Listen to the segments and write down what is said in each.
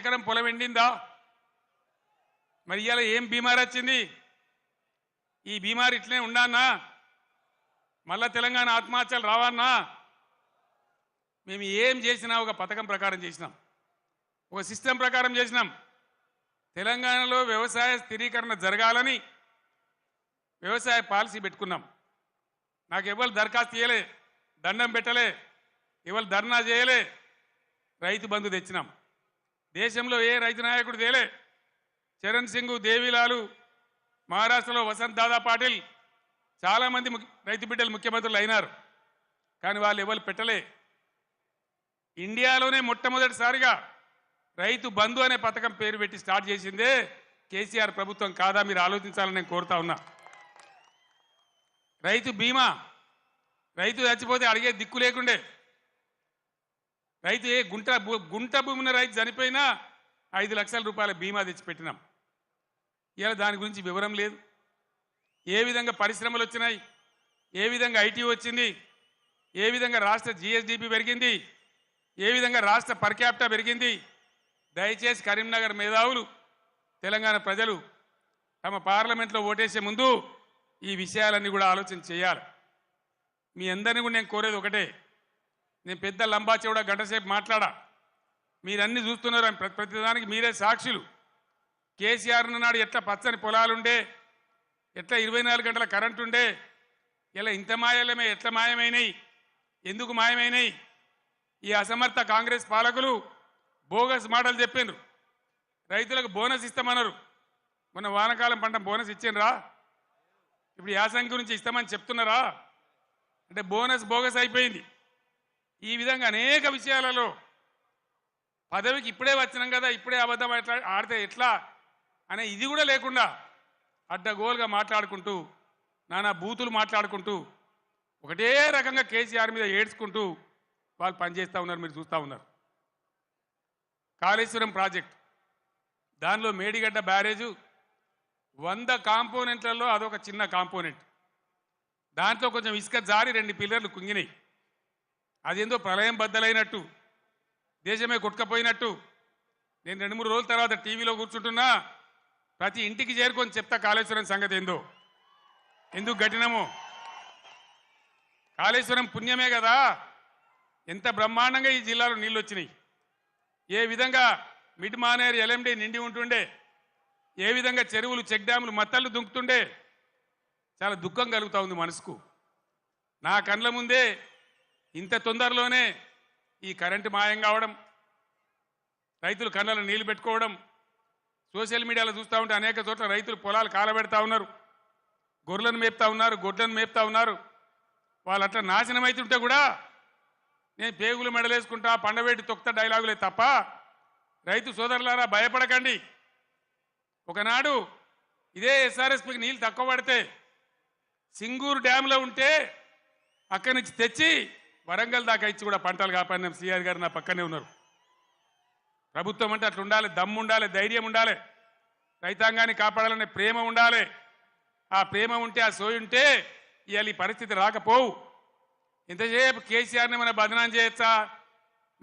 ఎకరం పొలం ఎండిందా? మరి ఇవాళ ఏం బీమారి వచ్చింది? ఈ బీమారి ఇట్లనే ఉండానా? మళ్ళా తెలంగాణ ఆత్మహత్యలు రావన్నా? మేము ఏం చేసినా ఒక పథకం ప్రకారం చేసినాం, ఒక సిస్టమ్ ప్రకారం చేసినాం. తెలంగాణలో వ్యవసాయ స్థిరీకరణ జరగాలని వ్యవసాయ పాలసీ పెట్టుకున్నాం. నాకు ఎవరు దరఖాస్తు చేయలే, దండం పెట్టలే, ఎవరు ధర్నా చేయలే. రైతు బంధు తెచ్చినాం. దేశంలో ఏ రైతు నాయకుడు తేలే. చరణ్ సింగ్, దేవిలాలు, మహారాష్ట్రలో వసంత్ దాదా పాటిల్, చాలామంది రైతు బిడ్డలు ముఖ్యమంత్రులు అయినారు. కానీ వాళ్ళు ఎవరు పెట్టలే. ఇండియాలోనే మొట్టమొదటిసారిగా రైతు బంధు అనే పథకం పేరు పెట్టి స్టార్ట్ చేసిందే కేసీఆర్ ప్రభుత్వం కాదా? మీరు ఆలోచించాలని నేను కోరుతా ఉన్నా. రైతు బీమా, రైతు చచ్చిపోతే అడిగే దిక్కు లేకుండే. రైతు గుంట భూమిన రైతు చనిపోయినా 5 లక్షల రూపాయల బీమా తెచ్చిపెట్టినాం. ఇలా దాని గురించి వివరం లేదు. ఏ విధంగా పరిశ్రమలు వచ్చినాయి, ఏ విధంగా ఐటీ వచ్చింది, ఏ విధంగా రాష్ట్ర జిఎస్డిపి పెరిగింది, ఏ విధంగా రాష్ట్ర పర్ క్యాపిటా పెరిగింది. దయచేసి కరీంనగర్ మేధావులు, తెలంగాణ ప్రజలు తమ పార్లమెంట్లో ఓటేసే ముందు ఈ విషయాలన్నీ కూడా ఆలోచన చేయాలి. మీ అందరినీ కూడా నేను కోరేది ఒకటే. నేను పెద్ద లంబా చెవుడా గంటసేపు మాట్లాడా, మీరన్నీ చూస్తున్నారు. ప్రతిదానికి మీరే సాక్షులు. కేసీఆర్ నాడు ఎట్లా పచ్చని పొలాలుండే, ఎట్లా 24 గంటల కరెంటు ఉండే, ఇలా ఇంత మాయలమే ఎట్లా మాయమైనాయి, ఎందుకు మాయమైనాయి? ఈ అసమర్థ కాంగ్రెస్ పాలకులు బోగస్ మాటలు చెప్పిండ్రు. రైతులకు బోనస్ ఇస్తామన్నారు. మొన్న వానకాలం పంట బోనస్ ఇచ్చిండ్రా? ఇప్పుడు యాసంగి గురించి ఇస్తామని చెప్తున్నారా? అంటే బోనస్ బోగస్ అయిపోయింది. ఈ విధంగా అనేక విషయాలలో పదవికి ఇప్పుడే వచ్చినాం కదా, ఇప్పుడే అబద్ధం ఎట్లా ఆడితే ఎట్లా అనే ఇది కూడా లేకుండా అడ్డగోలుగా మాట్లాడుకుంటూ, నానా బూతులు మాట్లాడుకుంటూ, ఒకటే రకంగా కేసీఆర్ మీద ఏడ్చుకుంటూ వాళ్ళు పనిచేస్తూ ఉన్నారు. మీరు చూస్తూ ఉన్నారు. కాళేశ్వరం ప్రాజెక్ట్, దానిలో మేడిగడ్డ బ్యారేజు 100 కాంపోనెంట్లలో అదొక చిన్న కాంపోనెంట్. దాంట్లో కొంచెం ఇసుక జారి 2 పిల్లర్లు కుంగినాయి. అదేందో ప్రళయం బద్దలైనట్టు, దేశమే కొట్టుకపోయినట్టు. నేను 2-3 రోజుల తర్వాత టీవీలో కూర్చుంటున్నా, ప్రతి ఇంటికి చేరుకొని చెప్తా కాళేశ్వరం సంగతి ఏందో, ఎందుకు గట్టినమో. కాళేశ్వరం పుణ్యమే కదా ఎంత బ్రహ్మాండంగా ఈ జిల్లాలో నీళ్ళు వచ్చినాయి. ఏ విధంగా మిడ్ మానేరు ఎల్ఎండి నిండి ఉంటుండే, ఏ విధంగా చెరువులు చెక్ డ్యాములు మత్తళ్ళు దుంకుతుండే. చాలా దుఃఖం కలుగుతూ ఉంది మనసుకు. నా కండ్ల ముందే ఇంత తొందరలోనే ఈ కరెంటు మాయం కావడం, రైతులు కళ్ళలో నీళ్లు పెట్టుకోవడం, సోషల్ మీడియాలో చూస్తూ ఉంటే అనేక చోట్ల రైతులు పొలాలు కాలబెడతా ఉన్నారు, గొర్రెలను మేపుతా ఉన్నారు, గొడ్లను మేపుతా ఉన్నారు. వాళ్ళు అట్లా నాశనం అవుతుంటే కూడా నేను పేగులు మెడలేసుకుంటా, పండబెట్టి తొక్త డైలాగులే తప్ప, రైతు సోదరులారా భయపడకండి. ఒకనాడు ఇదే ఎస్ఆర్ఎస్పీకి నీళ్ళు తక్కువ పడితే సింగూరు డ్యాంలో ఉంటే అక్కడి నుంచి తెచ్చి వరంగల్ దాకా ఇచ్చి కూడా పంటలు కాపాడినాం. సిఆర్ గారు నా పక్కనే ఉన్నారు. ప్రభుత్వం అంటే అట్లా ఉండాలి, దమ్ము ఉండాలి, ధైర్యం ఉండాలి, రైతాంగాన్ని కాపాడాలనే ప్రేమ ఉండాలి. ఆ ప్రేమ ఉంటే, ఆ సోయి ఉంటే ఇవాళ ఈ పరిస్థితి రాకపోవు. ఇంతసేపు కేసీఆర్ని మన బదనాం చేయొచ్చా?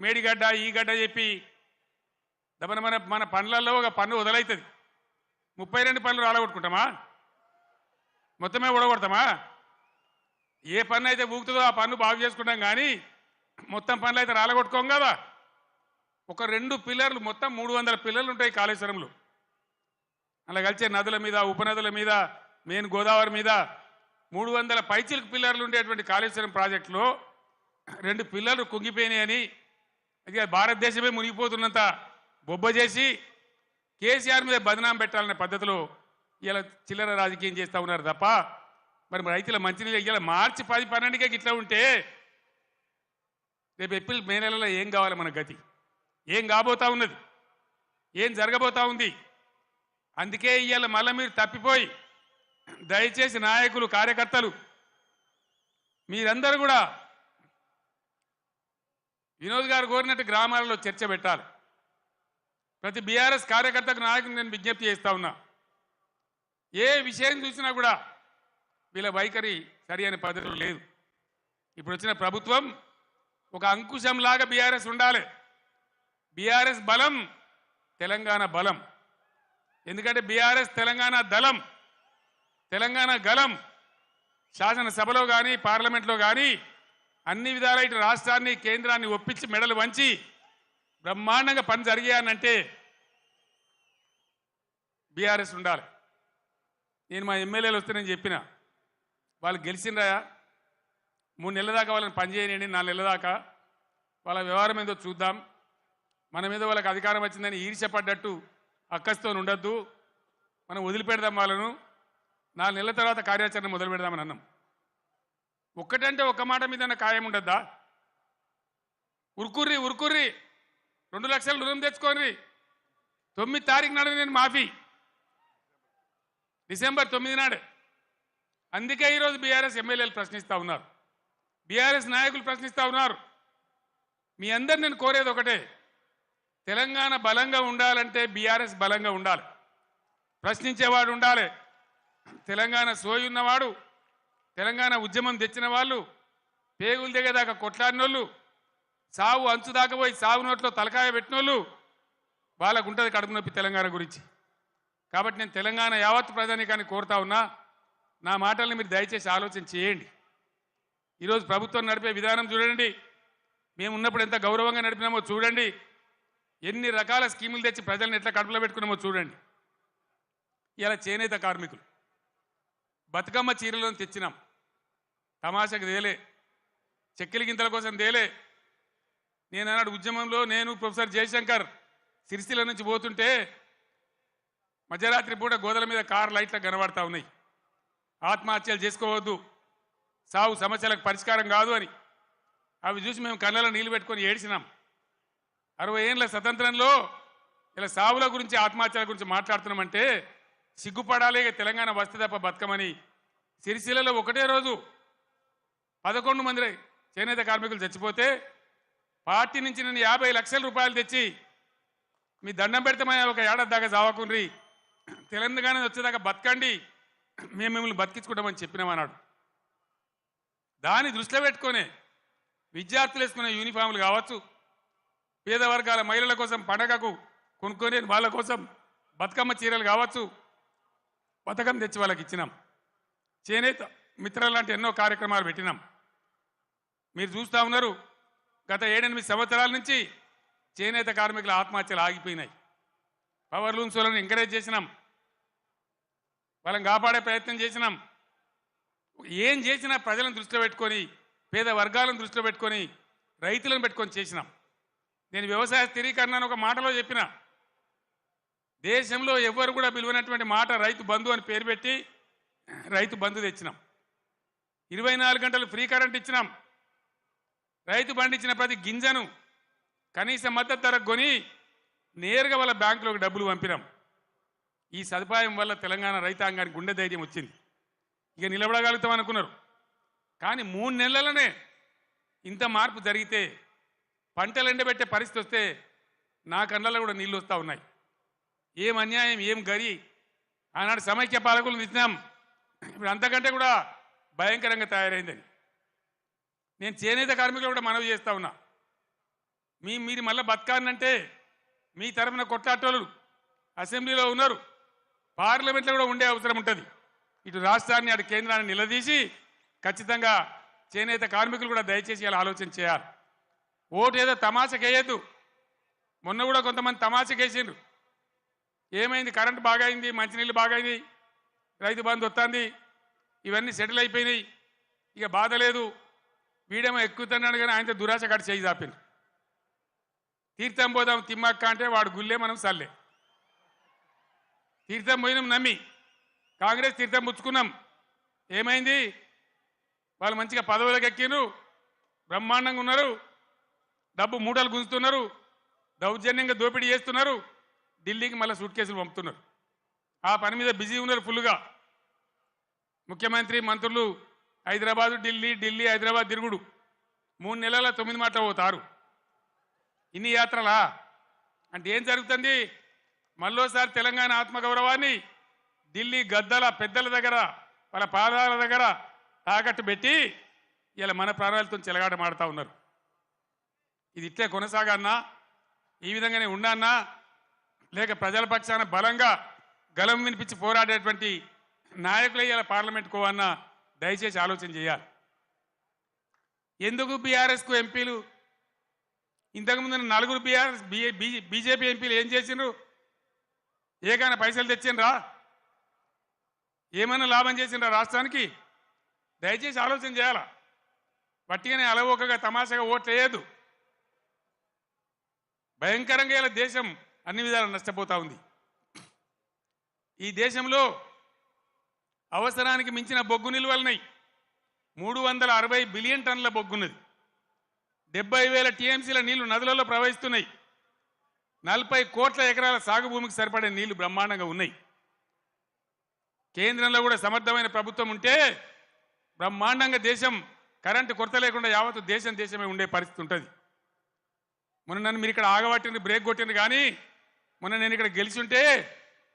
మేడిగడ్డ ఈ గడ్డ చెప్పి దమన మన పనులలో ఒక పన్ను వదలవుతుంది. 32 పనులు రాలగొట్టుకుంటామా? మొత్తమే ఊడగొడతామా? ఏ పన్ను అయితే ఊగుతుందో ఆ పన్ను బాగు చేసుకుంటాం, కానీ మొత్తం పనులు అయితే రాలగొట్టుకోం కదా. ఒక 2 పిల్లర్లు, మొత్తం 300 పిల్లర్లు ఉంటాయి కాళేశ్వరంలో. అలా కలిసే నదుల మీద, ఉపనదుల మీద, మెయిన్ గోదావరి మీద 300 పైచిలకు పిల్లర్లు ఉండేటువంటి కాళేశ్వరం ప్రాజెక్టులో 2 పిల్లర్లు కుంగిపోయినాయని, అది భారతదేశమే మునిగిపోతున్నంత బొబ్బ చేసి కేసీఆర్ మీద బదనాం పెట్టాలనే పద్ధతిలో ఇలా చిల్లర రాజకీయం చేస్తూ ఉన్నారు తప్ప, మరి రైతుల మంచినీళ్ళు ఇలా మార్చి 10-12కే ఇట్లా ఉంటే రేపు ఏప్రిల్ మే నెలలో ఏం కావాలి? మన గతి ఏం కాబోతా ఉన్నది? ఏం జరగబోతా ఉంది? అందుకే ఇవాళ మళ్ళీ మీరు తప్పిపోయి, దయచేసి నాయకులు, కార్యకర్తలు మీరందరూ కూడా వినోద్ గారు కోరినట్టు గ్రామాలలో చర్చ పెట్టాలి. ప్రతి బీఆర్ఎస్ కార్యకర్తకు, నాయకులు నేను విజ్ఞప్తి చేస్తా ఉన్నా, ఏ విషయం చూసినా కూడా వీళ్ళ వైఖరి సరి అనే పద్ధతిలో లేదు. ఇప్పుడు వచ్చిన ప్రభుత్వం ఒక అంకుశంలాగా బీఆర్ఎస్ ఉండాలి. బీఆర్ఎస్ బలం తెలంగాణ బలం. ఎందుకంటే బీఆర్ఎస్ తెలంగాణ దళం, తెలంగాణ గలం. శాసనసభలో కానీ పార్లమెంట్లో కానీ అన్ని విధాల ఇటు రాష్ట్రాన్ని కేంద్రాన్ని ఒప్పించి మెడలు వంచి బ్రహ్మాండంగా పని జరిగాయనంటే బీఆర్ఎస్ ఉండాలి. నేను మా ఎమ్మెల్యేలు వస్తే నేను చెప్పిన వాళ్ళు గెలిచిండ్రా 3 నెలల దాకా వాళ్ళని పనిచేయనండి, 4 నెలల దాకా వాళ్ళ వ్యవహారం ఏందో చూద్దాం, మన మీద వాళ్ళకి అధికారం వచ్చిందని ఈర్ష్యపడ్డట్టు అక్కస్తో ఉండొద్దు, మనం వదిలిపెడదాం వాళ్ళను, 4 నెలల తర్వాత కార్యాచరణ మొదలు పెడదామని అన్నాం. ఒక్కటంటే ఒక్క మాట మీద ఖాయం ఉండద్దా? ఉరుకుర్రి 2 లక్షలు రుణం తెచ్చుకోండి, 9 తారీఖు నాడు నేను మాఫీ, డిసెంబర్ 9 నాడే. అందుకే ఈరోజు బీఆర్ఎస్ ఎమ్మెల్యేలు ప్రశ్నిస్తూ ఉన్నారు, బీఆర్ఎస్ నాయకులు ప్రశ్నిస్తూ ఉన్నారు. మీ అందరు నేను కోరేది ఒకటే, తెలంగాణ బలంగా ఉండాలంటే బీఆర్ఎస్ బలంగా ఉండాలి, ప్రశ్నించేవాడు ఉండాలి. తెలంగాణ సోయున్నవాడు, తెలంగాణ ఉద్యమం తెచ్చిన వాళ్ళు, పేగులు దిగేదాకా కొట్లాడినోళ్ళు, సావు అంచు దాకా పోయి సాగు నోట్లో తలకాయ పెట్టినోళ్ళు, వాళ్ళకు ఉంటుంది కడుపు నొప్పి తెలంగాణ గురించి. కాబట్టి నేను తెలంగాణ యావత్ ప్రజానీకాన్ని కోరుతా ఉన్నా, నా మాటల్ని మీరు దయచేసి ఆలోచన చేయండి. ఈరోజు ప్రభుత్వం నడిపే విధానం చూడండి, మేము ఉన్నప్పుడు ఎంత గౌరవంగా నడిపినామో చూడండి, ఎన్ని రకాల స్కీములు తెచ్చి ప్రజల్ని ఎట్లా కడుపులో పెట్టుకున్నామో చూడండి. ఇలా చేనేత కార్మికులు బతుకమ్మ చీరలను తెచ్చినాం, తమాషకు తేలే, చెక్కిలి గింతల కోసం తేలే. నేను అన్నాడు ఉద్యమంలో నేను ప్రొఫెసర్ జయశంకర్ సిరిసిల్ల నుంచి పోతుంటే మధ్యరాత్రి పూట గోదల మీద కార్ లైట్లు కనబడతా ఉన్నాయి, ఆత్మహత్యలు చేసుకోవద్దు, సాగు సమస్యలకు పరిష్కారం కాదు అని. అవి చూసి మేము కళ్ళలో నీళ్లు పెట్టుకొని ఏడ్చినాం. 60 ఏళ్ళ స్వతంత్రంలో ఇలా సావుల గురించి ఆత్మహత్యల గురించి మాట్లాడుతున్నామంటే సిగ్గుపడాలి. తెలంగాణ వస్తే తప్ప బతకమని సిరిసిల్లలో ఒకటే రోజు 11 మంది చేనేత కార్మికులు చచ్చిపోతే పార్టీ నుంచి నేను 50 లక్షల రూపాయలు తెచ్చి మీ దండం పెడతామని ఒక ఏడాది దాకా చావకుండ్రి, తెలంగాణ వచ్చేదాకా బతకండి, మేము మిమ్మల్ని బతికించుకుంటామని చెప్పినామన్నాడు. దాన్ని దృష్టిలో పెట్టుకొని విద్యార్థులు వేసుకునే యూనిఫామ్లు కావచ్చు, పేద వర్గాల మహిళల కోసం పండగకు కొనుక్కొని వాళ్ళ కోసం బతుకమ్మ చీరలు కావచ్చు, పథకం తెచ్చి వాళ్ళకి ఇచ్చినాం. చేనేత మిత్రాలు లాంటి ఎన్నో కార్యక్రమాలు పెట్టినాం. మీరు చూస్తూ ఉన్నారు, గత 7-8 సంవత్సరాల నుంచి చేనేత కార్మికుల ఆత్మహత్యలు ఆగిపోయినాయి. పవర్ లూమ్స్ వాళ్ళని ఎంకరేజ్ చేసినాం, వాళ్ళని కాపాడే ప్రయత్నం చేసినాం. ఏం చేసినా ప్రజలను దృష్టిలో పెట్టుకొని, పేద వర్గాలను దృష్టిలో పెట్టుకొని, రైతులను పెట్టుకొని చేసినాం. నేను వ్యవసాయ స్థిరీకరణ అని ఒక మాటలో చెప్పిన, దేశంలో ఎవ్వరు కూడా పిలువనటువంటి మాట రైతు బంధు అని పేరు పెట్టి రైతు బంధు తెచ్చినాం. 24 గంటలు ఫ్రీ కరెంట్ ఇచ్చినాం. రైతు పండించిన ప్రతి గింజను కనీస మద్దతు ధరకు కొని నేరుగా వాళ్ళ బ్యాంకులోకి డబ్బులు పంపినాం. ఈ సదుపాయం వల్ల తెలంగాణ రైతాంగానికి గుండె ధైర్యం వచ్చింది. ఇక నిలబడగలుగుతాం అనుకున్నారు, కానీ 3 నెలలనే ఇంత మార్పు జరిగితే, పంటలు ఎండబెట్టే పరిస్థితి వస్తే నా కళ్ళలో కూడా నీళ్ళు వస్తూ ఉన్నాయి. ఏం అన్యాయం, ఏం గరి. ఆనాడు సమైక్య పాలకులను ఇచ్చినాం, ఇప్పుడు అంతకంటే కూడా భయంకరంగా తయారైందని. నేను చేనేత కార్మికులు కూడా మనవి చేస్తూ ఉన్నా, మీరు మళ్ళీ బతకాలంటే మీ తరఫున కొట్లాటోళ్ళు అసెంబ్లీలో ఉన్నారు, పార్లమెంట్లో కూడా ఉండే అవసరం ఉంటుంది. ఇటు రాష్ట్రాన్ని అటు కేంద్రాన్ని నిలదీసి ఖచ్చితంగా చేనేత కార్మికులు కూడా దయచేసి ఇలా ఆలోచన చేయాలి. ఓటు ఏదో తమాషకేయద్దు. మొన్న కూడా కొంతమంది తమాషకేసిండ్రు. ఏమైంది, కరెంటు బాగా అయింది, మంచినీళ్ళు బాగా అయింది, రైతు బంధు వస్తుంది, ఇవన్నీ సెటిల్ అయిపోయినాయి, ఇక బాధ లేదు, వీడేమో ఎక్కుతున్నాడు కానీ ఆయనతో దురాశ కట్టి చేయి చాపింది. తీర్థం పోదాం తిమ్మక్క అంటే వాడు గుల్లే, మనం సల్లే. తీర్థం పోయినాం నమ్మి, కాంగ్రెస్ తీర్థం పుచ్చుకున్నాం. ఏమైంది, వాళ్ళు మంచిగా పదవులకు ఎక్కినారు, బ్రహ్మాండంగా ఉన్నారు, డబ్బు మూటలు గుంజుతున్నారు, దౌర్జన్యంగా దోపిడీ చేస్తున్నారు, ఢిల్లీకి మళ్ళీ సూట్ కేసులు పంపుతున్నారు. ఆ పని మీద బిజీ ఉన్నారు ఫుల్గా. ముఖ్యమంత్రి మంత్రులు హైదరాబాదు ఢిల్లీ, ఢిల్లీ హైదరాబాద్ తిరుగుడు. 3 నెలల 9 మాటలు పోతారు. ఇన్ని యాత్రలా అంటే ఏం జరుగుతుంది? మళ్ళోసారి తెలంగాణ ఆత్మగౌరవాన్ని ఢిల్లీ గద్దల పెద్దల దగ్గర, వాళ్ళ పాదాల దగ్గర తాకట్టు పెట్టి ఇలా మన ప్రాణాలతో చెలగాట మాడుతూ ఉన్నారు. ఇది ఇట్లే కొనసాగన్నా, ఈ విధంగానే ఉండన్నా, లేక ప్రజల పక్షాన బలంగా గలం వినిపించి పోరాడేటువంటి నాయకులు ఇవాళ పార్లమెంట్కు అన్న దయచేసి ఆలోచన చేయాలి. ఎందుకు బీఆర్ఎస్కు ఎంపీలు ఇంతకుముందు నలుగురు బీజేపీ ఎంపీలు ఏం చేసిండ్రు? ఏకైనా పైసలు తెచ్చిండ్రా? ఏమైనా లాభం చేసిండ్రా రాష్ట్రానికి? దయచేసి ఆలోచన చేయాలా. వట్టిగానే అలవోకగా తమాషాగా ఓట్లు వేయద్దు. భయంకరంగా ఇలా దేశం అన్ని విధాలు నష్టపోతా ఉంది. ఈ దేశంలో అవసరానికి మించిన బొగ్గు నిల్వలున్నాయి. 360 బిలియన్ టన్నుల బొగ్గున్నది. 70,000 టీఎంసీల నీళ్లు నదులలో ప్రవహిస్తున్నాయి. 40 కోట్ల ఎకరాల సాగు భూమికి సరిపడే నీళ్లు బ్రహ్మాండంగా ఉన్నాయి. కేంద్రంలో కూడా సమర్థమైన ప్రభుత్వం ఉంటే బ్రహ్మాండంగా దేశం కరెంటు కొరత లేకుండా యావత్తు దేశమే ఉండే పరిస్థితి ఉంటుంది. మొన్న నన్ను మీరు ఇక్కడ ఆగబట్టింది, బ్రేక్ కొట్టింది. కానీ మొన్న నేను ఇక్కడ గెలిచి ఉంటే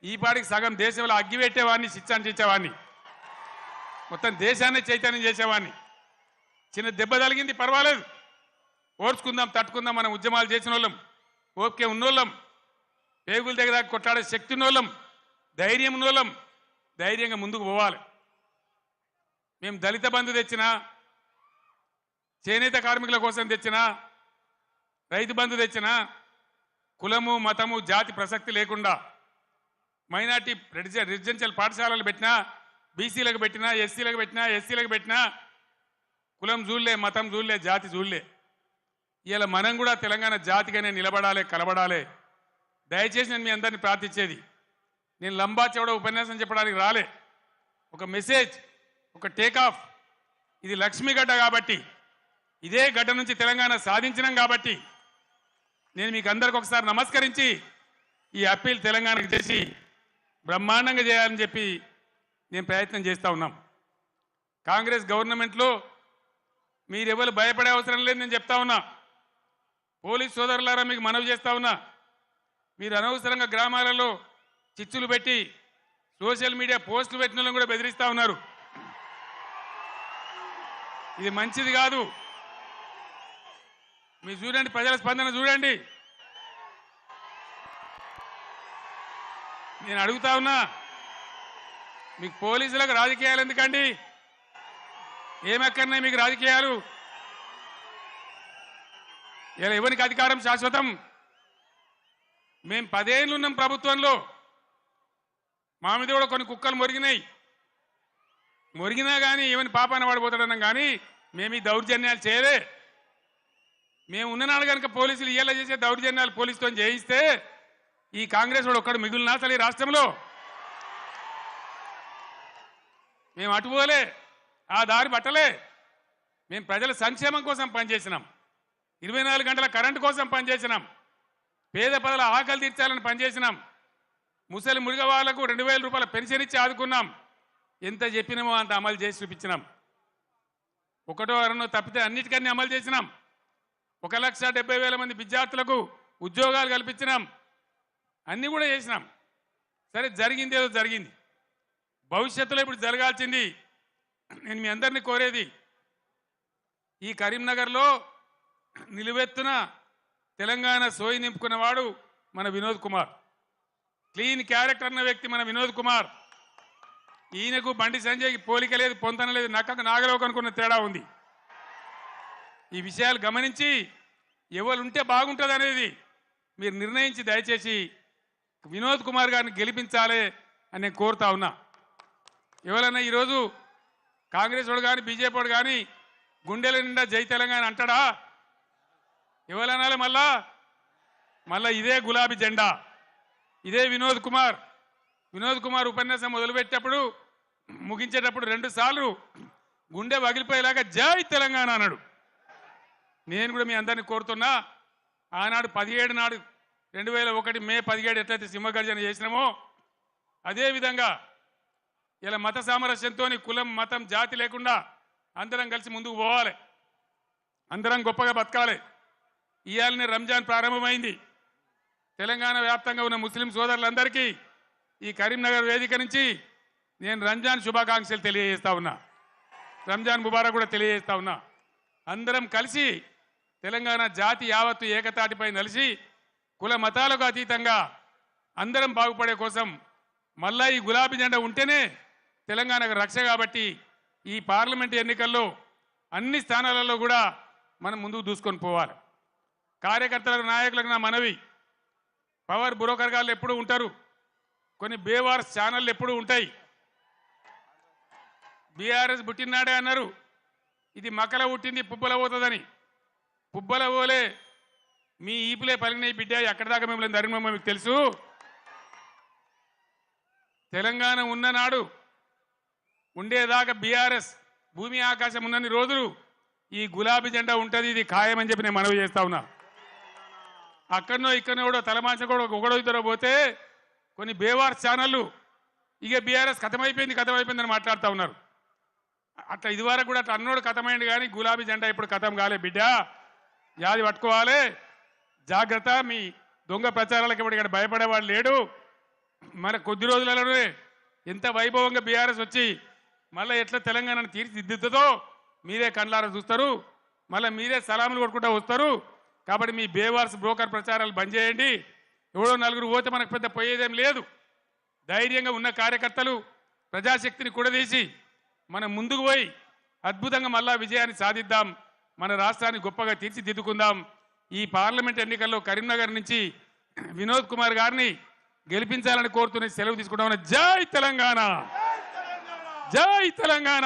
ఈ పాటికి సగం దేశంలో అగ్గి పెట్టేవాడిని, శిక్షాన్ని చేసేవాడిని, మొత్తం దేశాన్ని చైతన్యం చేసేవాడిని. చిన్న దెబ్బ తగిలింది, పర్వాలేదు, ఓర్చుకుందాం, తట్టుకుందాం. మనం ఉద్యమాలు చేసిన వాళ్ళం, ఓకే ఉన్నోళ్ళం, పేగుల దగ్గర కొట్లాడే శక్తి ఉన్నోళ్ళం, ధైర్యం ఉన్నోళ్ళం, ధైర్యంగా ముందుకు పోవాలి. మేము దళిత బంధు తెచ్చినా, చేనేత కార్మికుల కోసం తెచ్చినా, రైతు బంధు తెచ్చినా, కులము మతము జాతి ప్రసక్తి లేకుండా మైనార్టీ రెసిడెన్షియల్ పాఠశాలలు పెట్టినా, బీసీలకు పెట్టినా, ఎస్సీలకు పెట్టినా, ఎస్సీలకు పెట్టినా, కులం చూడలే, మతం చూడలే, జాతి చూడలే. ఇలా మనం కూడా తెలంగాణ జాతిగానే నిలబడాలి, కలబడాలి. దయచేసి నేను మీ అందరినీ ప్రార్థించేది, నేను లంబా చెవడ ఉపన్యాసం చెప్పడానికి రాలే. ఒక మెసేజ్, ఒక టేకాఫ్. ఇది లక్ష్మీగడ్డ కాబట్టి, ఇదే గడ్డ నుంచి తెలంగాణ సాధించినాం కాబట్టి నేను మీకు అందరికి ఒకసారి నమస్కరించి ఈ అప్పీల్ తెలంగాణకు చేసి బ్రహ్మాండంగా చేయాలని చెప్పి నేను ప్రయత్నం చేస్తూ ఉన్నాం. కాంగ్రెస్ గవర్నమెంట్లో మీరెవరు భయపడే అవసరం లేదు, నేను చెప్తా ఉన్నా. పోలీస్ సోదరులారా మీకు మనవి చేస్తా ఉన్నా, మీరు అనవసరంగా గ్రామాలలో చిచ్చులు పెట్టి సోషల్ మీడియా పోస్టులు పెట్టిన వాళ్ళని కూడా బెదిరిస్తూ ఉన్నారు. ఇది మంచిది కాదు. మీరు చూడండి, ప్రజల స్పందన చూడండి. నేను అడుగుతా ఉన్నా, మీకు పోలీసులకు రాజకీయాలు ఎందుకండి? ఏమక్కర్నాయి మీకు రాజకీయాలు? ఇలా ఎవరికి అధికారం శాశ్వతం? మేము 10 ఏళ్ళు ఉన్నాం ప్రభుత్వంలో, మా మీద కూడా కొన్ని కుక్కలు మొరిగినా కానీ ఏమని పాపాన పడిపోతాడన్నాం. కానీ మేము ఈ దౌర్జన్యాలు చేయలే. మేము ఉన్ననాడు కనుక పోలీసులు ఇయ్యాల చేసే దౌర్జన్యాలు పోలీసుతో చేయిస్తే ఈ కాంగ్రెస్ వాడు ఒక్కడు మిగులునా అసలు ఈ రాష్ట్రంలో? మేము అటుపోలే, ఆ దారి పట్టలే. మేము ప్రజల సంక్షేమం కోసం పనిచేసినాం, 24 గంటల కరెంటు కోసం పనిచేసినాం, పేద ప్రజల ఆకలి తీర్చాలని పనిచేసినాం, ముసలి మురిగ వాళ్లకు 2000 రూపాయల పెన్షన్ ఇచ్చి ఆదుకున్నాం. ఎంత చెప్పినామో అంత అమలు చేసి చూపించినాం. ఒకటో అరణో తప్పితే అన్నిటికన్నీ అమలు చేసినాం. 1,70,000 మంది విద్యార్థులకు ఉద్యోగాలు కల్పించినాం. అన్నీ కూడా చేసినాం. సరే, జరిగింది ఏదో జరిగింది. భవిష్యత్తులో ఇప్పుడు జరగాల్సింది, నేను మీ అందరినీ కోరేది, ఈ కరీంనగర్లో నిలువెత్తున తెలంగాణ సోయి నింపుకున్నవాడు మన వినోద్ కుమార్. క్లీన్ క్యారెక్టర్ అన్న వ్యక్తి మన వినోద్ కుమార్. ఈయనకు బండి సంజయ్కి పోలిక లేదు, పొంతన లేదు, నక్కకు నాగలోకి అనుకున్న తేడా ఉంది. ఈ విషయాలు గమనించి ఎవరు ఉంటే బాగుంటుంది అనేది మీరు నిర్ణయించి దయచేసి వినోద్ కుమార్ గారిని గెలిపించాలి అని నేను కోరుతా ఉన్నా. ఎవరైనా ఈరోజు కాంగ్రెస్ వాడు కానీ బీజేపీ వాడు కానీ గుండెల నిండా జై తెలంగాణ అంటాడా? ఎవరనాలి? మళ్ళా ఇదే గులాబీ జెండా, ఇదే వినోద్ కుమార్ ఉపన్యాసం మొదలుపెట్టేటప్పుడు ముగించేటప్పుడు 2 సార్లు గుండె పగిలిపోయేలాగా జై తెలంగాణ అన్నాడు. నేను కూడా మీ అందరినీ కోరుతున్నా, ఆనాడు 17 నాడు 2001 మే 17 ఎట్లయితే సింహగర్జన చేసినామో అదేవిధంగా ఇలా మత సామరస్యంతో కులం మతం జాతి లేకుండా అందరం కలిసి ముందుకు పోవాలి, అందరం గొప్పగా బతకాలి. ఇవాళనే రంజాన్ ప్రారంభమైంది. తెలంగాణ వ్యాప్తంగా ఉన్న ముస్లిం సోదరులందరికీ ఈ కరీంనగర్ వేదిక నుంచి నేను రంజాన్ శుభాకాంక్షలు తెలియజేస్తా ఉన్నా, రంజాన్ ముబారక్ కూడా తెలియజేస్తా ఉన్నా. అందరం కలిసి తెలంగాణ జాతి యావత్తు ఏకతాటిపై నిలిచి కుల మతాలకు అతీతంగా అందరం బాగుపడే కోసం మళ్ళా ఈ గులాబీ జెండా ఉంటేనే తెలంగాణకు రక్ష. కాబట్టి ఈ పార్లమెంట్ ఎన్నికల్లో అన్ని స్థానాలలో కూడా మనం ముందుకు దూసుకొని పోవాలి. కార్యకర్తలకు నాయకులకు నా మనవి, పవర్ బ్రోకర్ గాళ్ళు ఎప్పుడు ఉంటారు, కొన్ని బేవార్స్ ఛానళ్ళు ఎప్పుడు ఉంటాయి. బీఆర్ఎస్ పుట్టినాడే అన్నారు, ఇది మక్కల పుట్టింది పుబ్బల పోతుందని. పుబ్బల పోలే మీ ఈపులే పలిగినాయి బిడ్డ, ఎక్కడి దాకా మిమ్మల్ని ధర్మమ్మ మీకు తెలుసు. తెలంగాణ ఉన్ననాడు ఉండేదాకా బీఆర్ఎస్ భూమి ఆకాశం ఉన్నన్ని రోజులు ఈ గులాబీ జెండా ఉంటుంది, ఇది ఖాయమని చెప్పి నేను మనవి చేస్తా ఉన్నా. అక్కడనో ఇక్కడనో కూడా తలమాంచ కూడా ఒకడో ఇద్దరో పోతే కొన్ని బేవార్స్ ఛానళ్ళు ఇక బీఆర్ఎస్ కథమైపోయిందని మాట్లాడుతూ ఉన్నారు. అట్లా ఇదివరకు కూడా అట్లా అన్నోడు కథమైంది, కానీ గులాబీ జెండా ఇప్పుడు కథం కాలే బిడ్డ, యాది పట్టుకోవాలి. జాగ్రత్త. మీ దొంగ ప్రచారాలకు ఇప్పుడు ఇక్కడ భయపడేవాడు లేడు. మన కొద్ది రోజులలోనే ఎంత వైభవంగా బీఆర్ఎస్ వచ్చి మళ్ళీ ఎట్లా తెలంగాణను తీర్చిదిద్దుతుందో మీరే కళ్ళారా చూస్తారు. మళ్ళీ మీరే సలాములు కొట్టుకుంటూ వస్తారు. కాబట్టి మీ బేవార్స్ బ్రోకర్ ప్రచారాలు బంద్ చేయండి. ఎవడో నలుగురు పోతే మనకు పెద్ద పోయేదేం లేదు. ధైర్యంగా ఉన్న కార్యకర్తలు ప్రజాశక్తిని కూడదీసి మనం ముందుకు పోయి అద్భుతంగా మళ్ళా విజయాన్ని సాధిద్దాం. మన రాష్ట్రాన్ని గొప్పగా తీర్చిదిద్దుకుందాం. ఈ పార్లమెంట్ ఎన్నికల్లో కరీంనగర్ నుంచి వినోద్ కుమార్ గారిని గెలిపించాలని కోరుతున్న సెలవు తీసుకుంటామని. జై తెలంగాణ, జై తెలంగాణ.